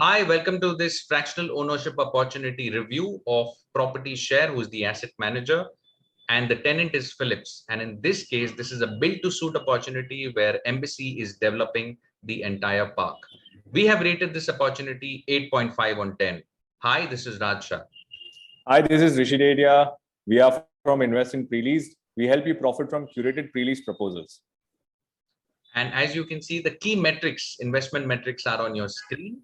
Hi, welcome to this fractional ownership opportunity review of Property Share, who's the asset manager, and the tenant is Phillips. And in this case, this is a build to suit opportunity where Embassy is developing the entire park. We have rated this opportunity 8.5 on 10. Hi, this is Raj Shah. Hi, this is Rishi Dedia. We are from Invest in Pre-Leased. We help you profit from curated pre-lease proposals. And as you can see, the key metrics, investment metrics are on your screen.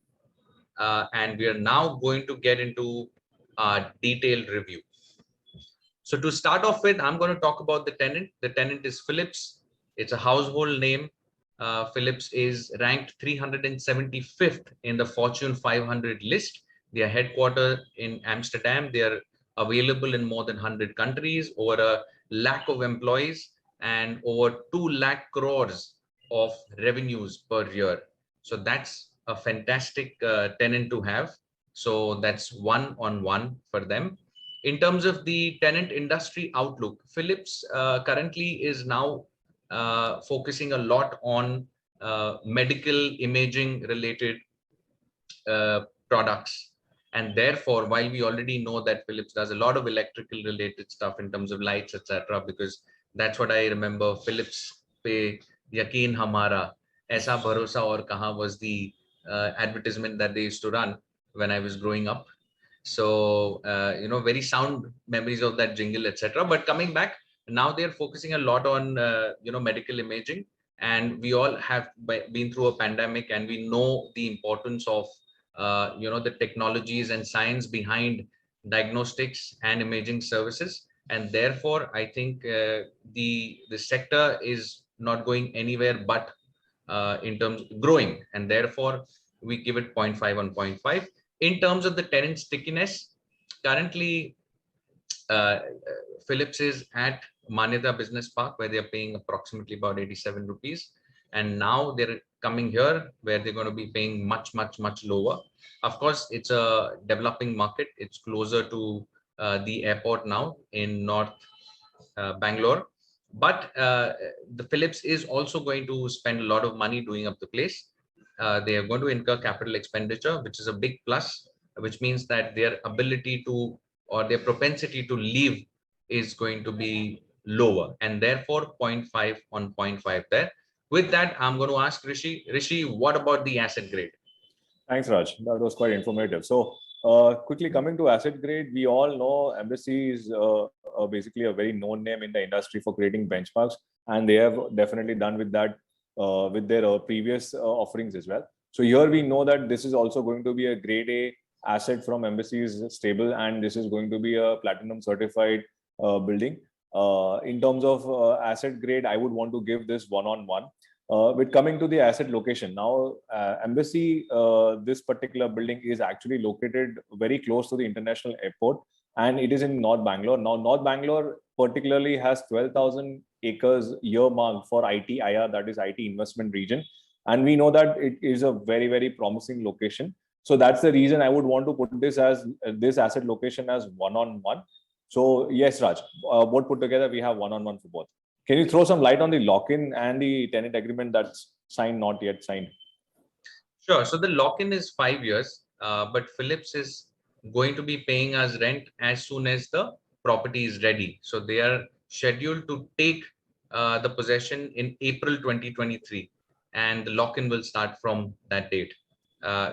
And we are now going to get into a detailed review. So to start off with, I'm going to talk about the tenant. The tenant is Phillips. It's a household name. Phillips is ranked 375th in the Fortune 500 list. They are headquartered in Amsterdam. They are available in more than 100 countries, over a lakh of employees, and over 2 lakh crores of revenues per year. So that's a fantastic tenant to have. So that's one on one for them. In terms of the tenant industry outlook, Philips currently is now focusing a lot on medical imaging related products. And therefore, while we already know that Philips does a lot of electrical related stuff in terms of lights, etc., because that's what I remember. Philips pe yakin hamara, aisa bharosa aur kahan was the advertisement that they used to run when I was growing up. So very sound memories of that jingle, etc. But coming back now, they're focusing a lot on medical imaging, and we all have been through a pandemic, and we know the importance of the technologies and science behind diagnostics and imaging services. And therefore, I think the sector is not going anywhere but in terms of growing, and therefore we give it 0.5 on 0.5. In terms of the tenant stickiness, currently Philips is at Manyata Business Park, where they're paying approximately about 87 rupees. And now they're coming here where they're going to be paying much, much, much lower. Of course, it's a developing market. It's closer to the airport now in North Bangalore. But the Philips is also going to spend a lot of money doing up the place. They are going to incur capital expenditure, which is a big plus, which means that their ability to, or their propensity to leave, is going to be lower, and therefore 0.5 on 0.5 there. With that, I'm going to ask Rishi. Rishi, what about the asset grade? Thanks, Raj. That was quite informative. So, quickly coming to asset grade, we all know Embassy is basically a very known name in the industry for creating benchmarks, and they have definitely done with that with their previous offerings as well. So here we know that this is also going to be a grade A asset from Embassy's stable, and this is going to be a platinum certified building. In terms of asset grade, I would want to give this one-on-one. With coming to the asset location, now Embassy, this particular building is actually located very close to the international airport, and it is in North Bangalore. Now, North Bangalore particularly has 12,000 acres earmarked for ITIR, that is IT investment region, and we know that it is a very, very promising location. So that's the reason I would want to put this as this asset location as one-on-one. So yes, Raj, both put together, we have one-on-one for both. Can you throw some light on the lock-in and the tenant agreement that's signed, not yet signed? Sure. So the lock-in is 5 years, but Philips is going to be paying us rent as soon as the property is ready. So they are scheduled to take the possession in April 2023, and the lock-in will start from that date.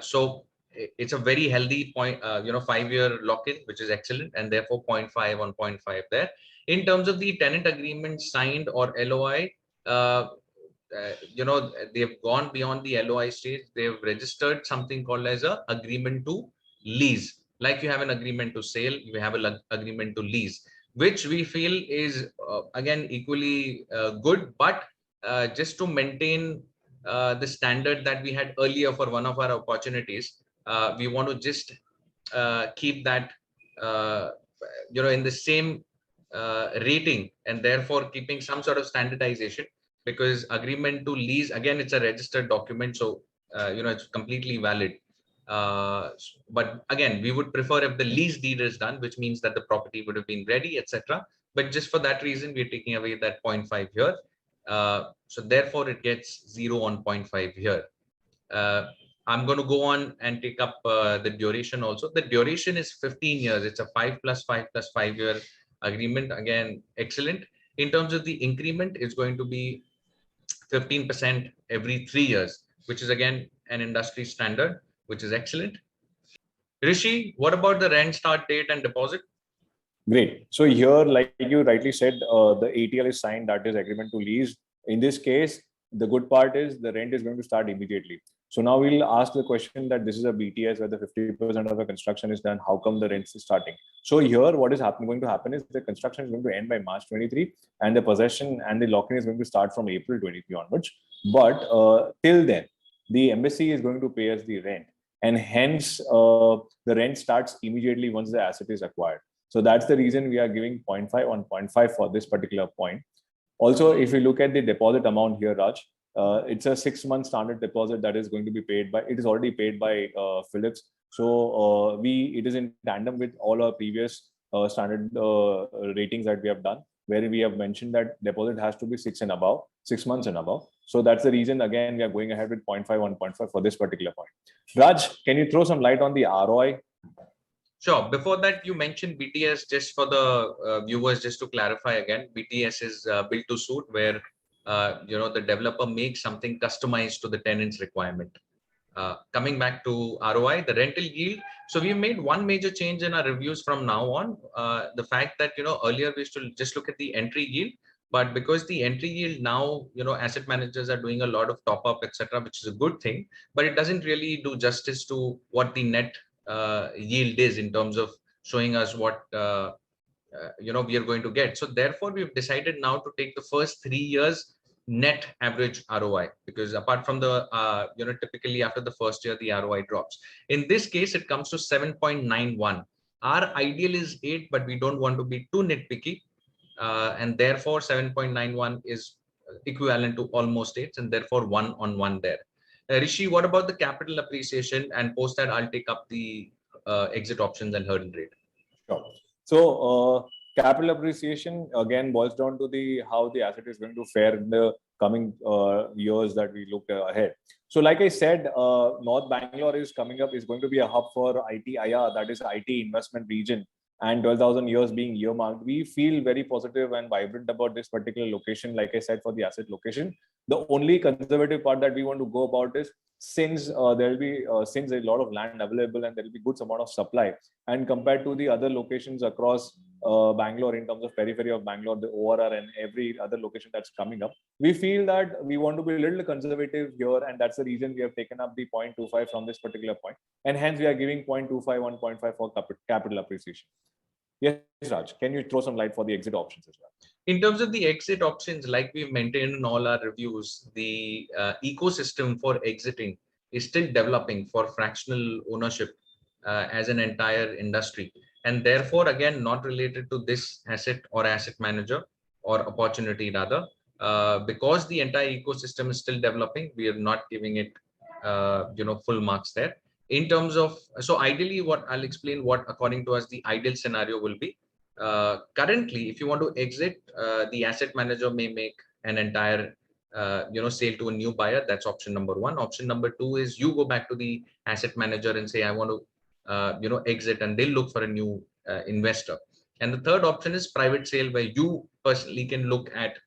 So it's a very healthy 5-year lock-in, which is excellent, and therefore 0.5 on 0.5 there. In terms of the tenant agreement signed or LOI, they've gone beyond the LOI stage. They've registered something called as a agreement to lease. Like you have an agreement to sale, you have an agreement to lease, which we feel is again equally good, but just to maintain the standard that we had earlier for one of our opportunities, we want to just keep that in the same rating, and therefore keeping some sort of standardization, because agreement to lease, again, it's a registered document, so it's completely valid. But again, we would prefer if the lease deed is done, which means that the property would have been ready, etc. But just for that reason, we're taking away that 0.5 here. So therefore it gets 0 on 0.5 here. I'm going to go on and take up the duration also. The duration is 15 years. It's a 5 plus 5 plus 5 year agreement. Again, excellent. In terms of the increment, it's going to be 15% every 3 years, which is again an industry standard, which is excellent. Rishi, what about the rent start date and deposit? Great. So here, like you rightly said, the ATL is signed, that is agreement to lease. In this case, the good part is the rent is going to start immediately. So now we'll ask the question that this is a BTS where the 50% of the construction is done. How come the rent is starting? So here, what is going to happen is the construction is going to end by March 23, and the possession and the lock-in is going to start from April 23 onwards. But till then, the embassy is going to pay us the rent, and hence the rent starts immediately once the asset is acquired. So that's the reason we are giving 0.5 on 0.5 for this particular point. Also, if you look at the deposit amount here, Raj, it's a 6-month standard deposit that is going to be paid by, it is already paid by Phillips. So it is in tandem with all our previous standard ratings that we have done, where we have mentioned that deposit has to be 6 months and above. So that's the reason, again, we are going ahead with 0.5 on 0.5 for this particular point. Raj, can you throw some light on the ROI? Sure. Before that, you mentioned BTS. Just for the viewers, just to clarify again, BTS is built to suit, where the developer makes something customized to the tenant's requirement. Coming back to ROI, the rental yield. So we made one major change in our reviews from now on. The fact that earlier we used to just look at the entry yield, but because the entry yield now, asset managers are doing a lot of top up, etc., which is a good thing, but it doesn't really do justice to what the net yield is in terms of showing us what we are going to get. So therefore, we've decided now to take the first 3 years net average ROI, because apart from the typically after the first year the ROI drops. In this case, it comes to 7.91. Our ideal is 8, but we don't want to be too nitpicky, and therefore 7.91 is equivalent to almost 8, and therefore 1 on 1 there. Rishi, what about the capital appreciation? And post that, I'll take up the exit options and hurdle rate. Sure. So capital appreciation again boils down to the how the asset is going to fare in the coming years that we look ahead. So like I said, North Bangalore is coming up, is going to be a hub for IT-IR, that is IT investment region, and 12,000 years being earmarked. We feel very positive and vibrant about this particular location, like I said, for the asset location. The only conservative part that we want to go about is, since there will be since a lot of land available and there will be good amount of supply, and compared to the other locations across Bangalore in terms of periphery of Bangalore, the ORR and every other location that's coming up, we feel that we want to be a little conservative here, and that's the reason we have taken up the 0.25 from this particular point, and hence we are giving 0.25 on 0.5 for capital appreciation. Yes, Raj, can you throw some light for the exit options as well? In terms of the exit options, like we've maintained in all our reviews, the ecosystem for exiting is still developing for fractional ownership as an entire industry. And therefore, again, not related to this asset or asset manager or opportunity rather, because the entire ecosystem is still developing, we are not giving it, full marks there. In terms of, so ideally, what I'll explain what according to us the ideal scenario will be. Currently, if you want to exit, the asset manager may make an entire sale to a new buyer. That's option number 1. Option number 2 is you go back to the asset manager and say, I want to exit, and they'll look for a new investor. And the third option is private sale, where you personally can look at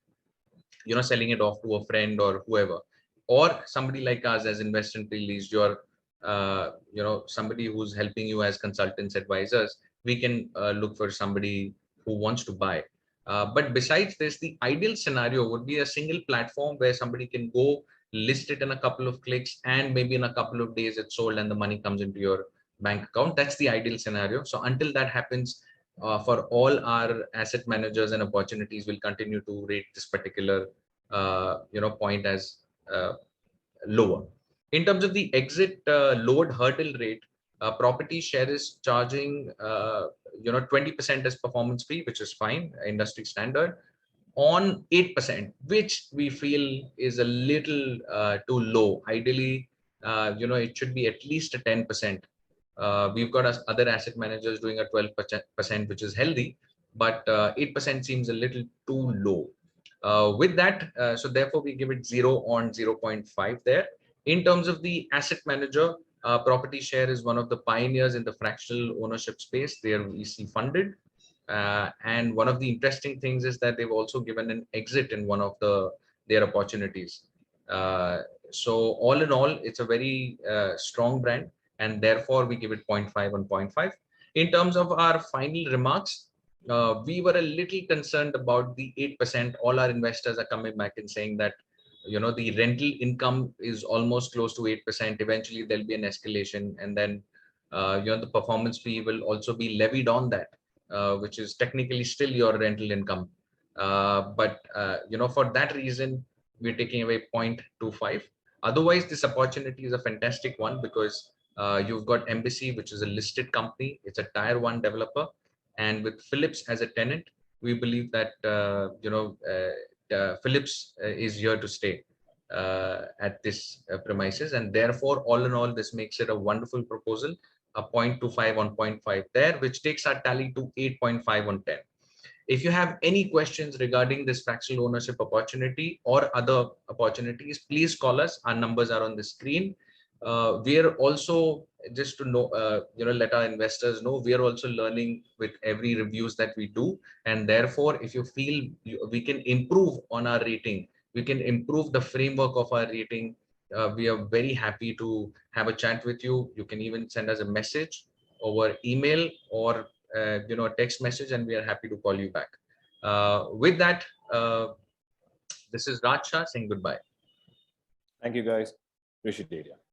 selling it off to a friend or whoever, or somebody like us as Invest in Pre-Leased, you're somebody who's helping you as consultants, advisors. We can look for somebody who wants to buy. But besides this, the ideal scenario would be a single platform where somebody can go list it in a couple of clicks, and maybe in a couple of days it's sold and the money comes into your bank account. That's the ideal scenario. So until that happens, for all our asset managers and opportunities, will continue to rate this particular point as lower. In terms of the exit load hurdle rate, property share is charging 20% as performance fee, which is fine, industry standard, on 8%, which we feel is a little too low. Ideally, it should be at least a 10%. We've got other asset managers doing a 12%, which is healthy, but 8% seems a little too low. With that, so therefore we give it 0 on 0.5 there. In terms of the asset manager, Property Share is one of the pioneers in the fractional ownership space. They are VC funded. And one of the interesting things is that they've also given an exit in one of their opportunities. So all in all, it's a very strong brand, and therefore we give it 0.5 on 0.5. In terms of our final remarks, we were a little concerned about the 8%. All our investors are coming back and saying that the rental income is almost close to 8%. Eventually there'll be an escalation, and then the performance fee will also be levied on that, which is technically still your rental income. But for that reason, we're taking away 0.25. Otherwise, this opportunity is a fantastic one because you've got Embassy, which is a listed company. It's a tier 1 developer, and with Phillips as a tenant, we believe that Phillips is here to stay at this premises, and therefore, all in all, this makes it a wonderful proposal. A 0.25 on 0.5 there, which takes our tally to 8.5 on 10. If you have any questions regarding this fractional ownership opportunity or other opportunities, please call us. Our numbers are on the screen. We are also, just to know, let our investors know, we are also learning with every reviews that we do. And therefore, if you feel we can improve on our rating, we can improve the framework of our rating, we are very happy to have a chat with you. You can even send us a message over email or text message, and we are happy to call you back. With that, this is Raj Shah saying goodbye. Thank you, guys. Appreciate it.